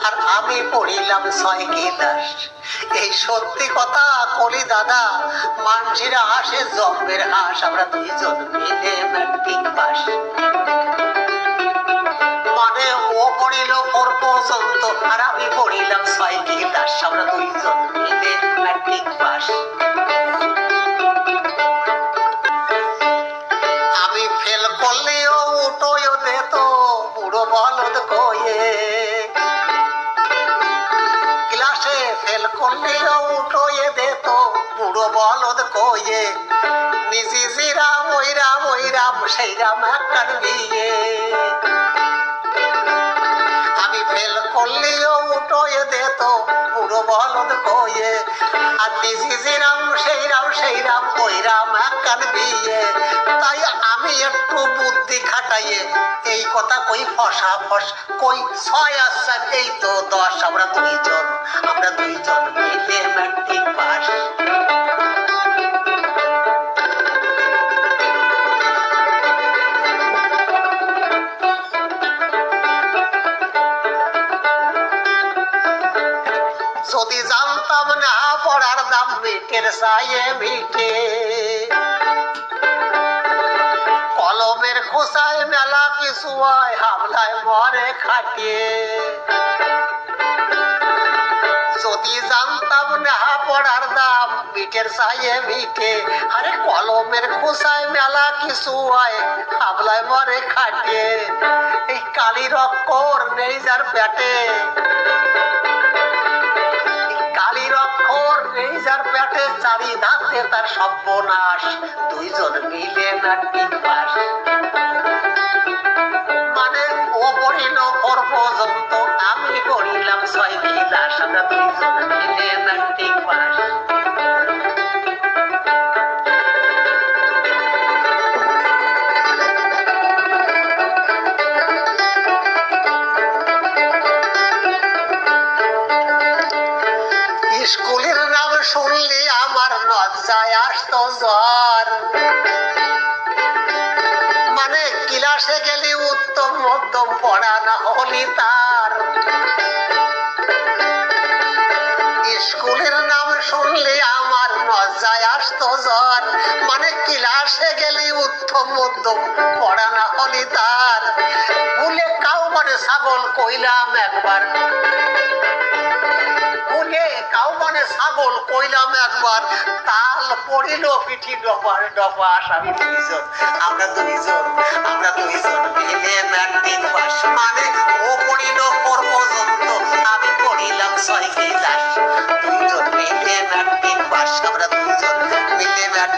আর আমি পড়িলাম 6 ক্লাস। এই সত্যি কথা কলি দাদা, মানসিরা হাসে জম্বের হাস, আমরা দুইজন মিলে ম্যাট্রিক পাস। মানে ও পড়িল 4 পর্যন্ত আর আমি পড়িলাম 6 ক্লাস, আমরা দুইজন মিলে ম্যাট্রিক পাস। আমি ফেল করলেও উঠোয় দিত বুড়ো বলদ কয়ে, ক্লাসে ফেল করলেও উঠোয় দিত বুড়ো বলদ কয়ে, নিজে জিরাম ওইরাম ওইরাম সেইরাম একখান বিয়ে। আমি ফেল করলেও উঠোয় দিত বুড়ো বলদ কয়ে, আর নিজে জিরাম সেইরাম সেইরাম ওইরাম একখান বিয়ে। তাই আমি একটু বুদ্ধি খাটাইয়ে এই কথা কই ফসা ফস কই 6 আর 7 এই তো 10, আমরা দুইজন মিলে ম্যাট্রিক পাস। যদি জানতাম না পড়ার দাম মিটের চাইয়ে মিটে, কলমের খোসায় মেলা কিছু হয় হামলায় মরে খাটিয়ে। যদি জানতাম না পড়ার দাম মিটের চাইয়ে মিটে, আরে কলমের খোসায় মেলা কিছু হয় হামলায় মরে খাটিয়ে। এই কালির অক্ষর নেই যার পেটে, কালির অক্ষর নেই যার পেটে, চারি ধাতে তার সর্বনাশ, দুইজন মিলে ম্যাট্রিক পাস। মানে ও পড়িল 4 পর্যন্ত আমি পড়িলাম 6 ক্লাস, আমরা দুইজন মিলে ম্যাট্রিক পাস। স্কুলের নাম শুনলে আমার লজ্জায় আসতো জ্বর, মানে ক্লাসে গেলে উত্তম মধ্যম পড়া না হলি তার। স্কুলের নাম শুনলে আমার লজ্জায় আসতো জ্বর, মানে ক্লাসে গেলে উত্তম মধ্যম পড়া না হলি তার। ভুলে কাউ মানে ছাগল কইলাম একবার, কাউ মানে ছাগল কইলাম একবার, তাল পড়িল পিঠি ডপার ডপাস, আমরা দুইজন মিলে ম্যাট্রিক পাস। মানে ও পড়িল 4 পর্যন্ত আমি পড়িলাম 6 ক্লাস, দুইজন মিলে ম্যাট্রিক পাস, আমরা দুইজন মিলে ম্যাট্রিক